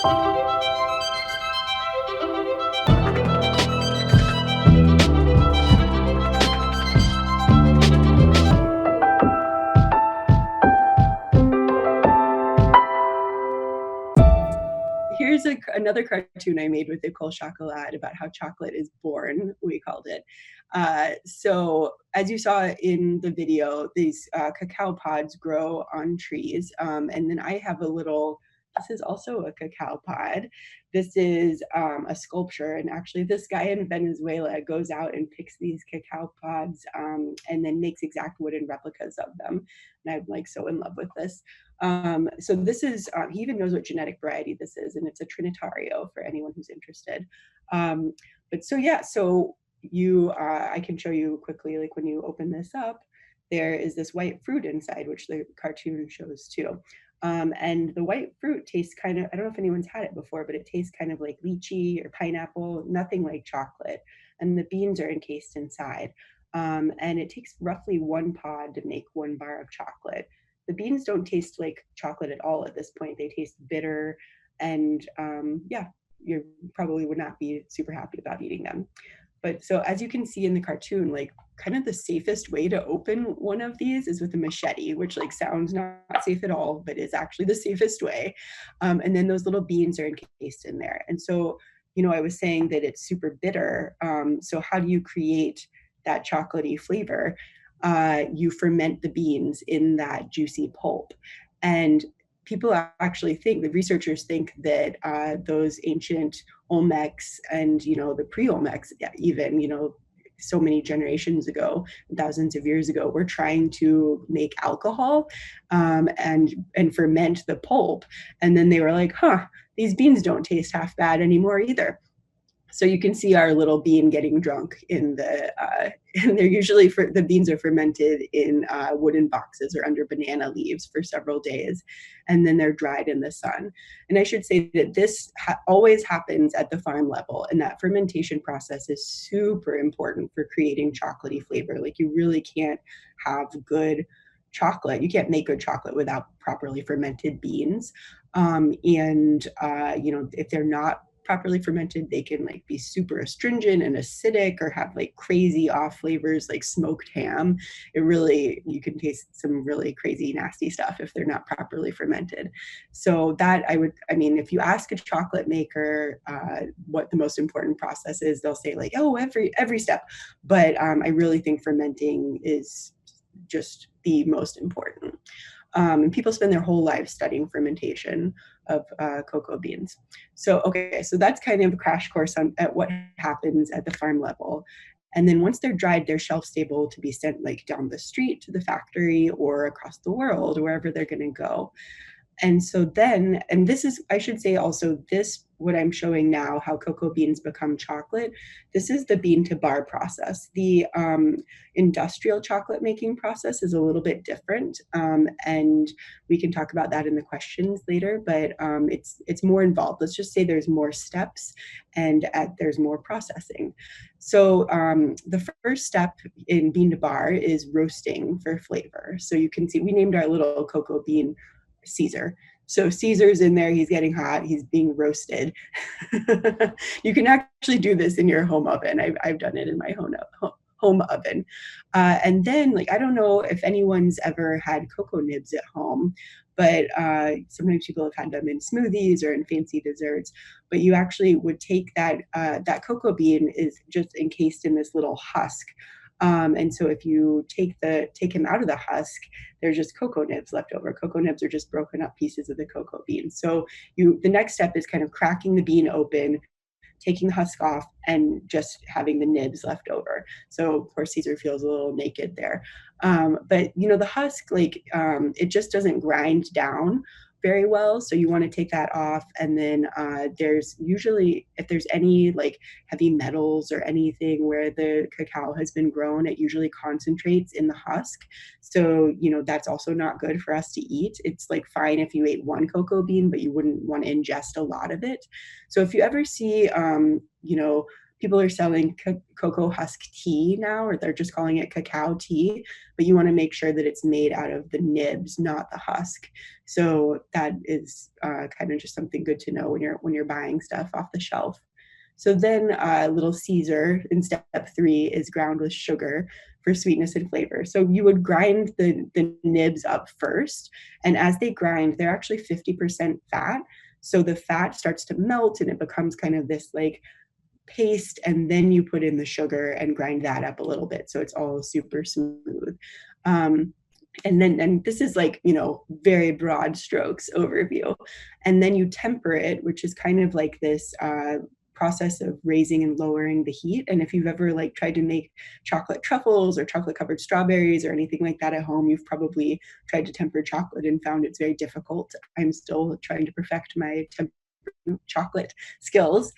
Here's another cartoon I made with Nicole Chocolat about how chocolate is born, we called it. So as you saw in the video, these cacao pods grow on trees. And then I have a little, this is also a cacao pod. This is a sculpture. And actually this guy in Venezuela goes out and picks these cacao pods and then makes exact wooden replicas of them. And I'm like so in love with this. So this is, he even knows what genetic variety this is, and it's a Trinitario for anyone who's interested. But so yeah, so I can show you quickly, like when you open this up, there is this white fruit inside, which the cartoon shows too. And the white fruit tastes kind of, I don't know if anyone's had it before, but it tastes kind of like lychee or pineapple, nothing like chocolate. And the beans are encased inside. And it takes roughly 1 pod to make 1 bar of chocolate. The beans don't taste like chocolate at all at this point. They taste bitter, and yeah, you probably would not be super happy about eating them. But so as you can see in the cartoon, like kind of the safest way to open one of these is with a machete, which like sounds not safe at all, but is actually the safest way. And then those little beans are encased in there. And so, you know, I was saying that it's super bitter. So how do you create that chocolatey flavor? You ferment the beans in that juicy pulp. And people actually think, the researchers think that those ancient Olmecs and, you know, the pre-Olmecs even, you know, so many generations ago, thousands of years ago, were trying to make alcohol and ferment the pulp. And then they were like, huh, these beans don't taste half bad anymore either. So you can see our little bean getting drunk in the, and they're usually, the beans are fermented in wooden boxes or under banana leaves for several days, and then they're dried in the sun. And I should say that this always happens at the farm level, and that fermentation process is super important for creating chocolatey flavor. Like you really can't have good chocolate. You can't make good chocolate without properly fermented beans. You know, if they're not properly fermented, they can like be super astringent and acidic or have like crazy off flavors like smoked ham. It really, you can taste some really crazy nasty stuff if they're not properly fermented. So that I mean, if you ask a chocolate maker what the most important process is, they'll say like, oh, every step. But I really think fermenting is just the most important. And people spend their whole lives studying fermentation of cocoa beans. So, okay, so that's kind of a crash course at what happens at the farm level. And then once they're dried, they're shelf stable to be sent like down the street to the factory or across the world, wherever they're going to go. And so then, and this is, I should say also, this, what I'm showing now, how cocoa beans become chocolate, this is the bean to bar process. The industrial chocolate making process is a little bit different. And we can talk about that in the questions later, but it's more involved. Let's just say there's more steps and there's more processing. So the first step in bean to bar is roasting for flavor. So you can see, we named our little cocoa bean Caesar. So Caesar's in there, he's getting hot, he's being roasted. You can actually do this in your home oven. I've done it in my home oven. And then, like, I don't know if anyone's ever had cocoa nibs at home, but sometimes people have had them in smoothies or in fancy desserts. But you actually would take that, that cocoa bean is just encased in this little husk. And so if you take him out of the husk, there's just cocoa nibs left over. Cocoa nibs are just broken up pieces of the cocoa bean. So the next step is kind of cracking the bean open, taking the husk off, and just having the nibs left over. So poor Caesar feels a little naked there. But you know, the husk, like, it just doesn't grind down very well. So you want to take that off. And then there's usually, if there's any like heavy metals or anything where the cacao has been grown, it usually concentrates in the husk. So, you know, that's also not good for us to eat. It's like fine if you ate one cocoa bean, but you wouldn't want to ingest a lot of it. So if you ever see, you know, people are selling cocoa husk tea now, or they're just calling it cacao tea, but you want to make sure that it's made out of the nibs, not the husk. So that is kind of just something good to know when you're buying stuff off the shelf. So then Little Caesar in step 3 is ground with sugar for sweetness and flavor. So you would grind the nibs up first, and as they grind, they're actually 50% fat. So the fat starts to melt and it becomes kind of this like paste, and then you put in the sugar and grind that up a little bit so it's all super smooth. Um, and this is like, very broad strokes overview. And then you temper it, which is kind of like this process of raising and lowering the heat. And if you've ever like tried to make chocolate truffles or chocolate covered strawberries or anything like that at home, you've probably tried to temper chocolate and found it's very difficult. I'm still trying to perfect my chocolate skills.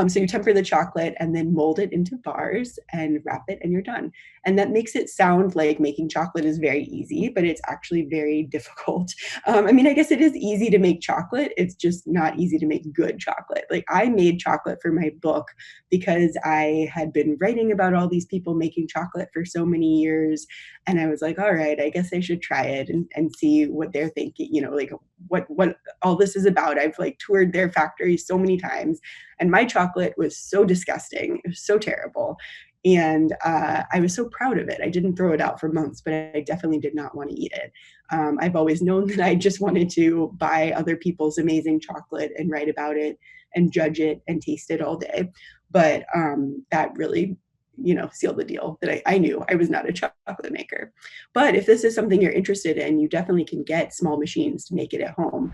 So you temper the chocolate and then mold it into bars and wrap it, and you're done. And that makes it sound like making chocolate is very easy, but it's actually very difficult. I mean, I guess it is easy to make chocolate. It's just not easy to make good chocolate. Like I made chocolate for my book because I had been writing about all these people making chocolate for so many years. And I was like, all right, I guess I should try it and see what they're thinking, like what all this is about. I've like toured their factories so many times, and my chocolate was so disgusting. It was so terrible. And I was so proud of it. I didn't throw it out for months, but I definitely did not want to eat it. I've always known that I just wanted to buy other people's amazing chocolate and write about it and judge it and taste it all day. But that really, sealed the deal that I knew I was not a chocolate maker. But if this is something you're interested in, you definitely can get small machines to make it at home.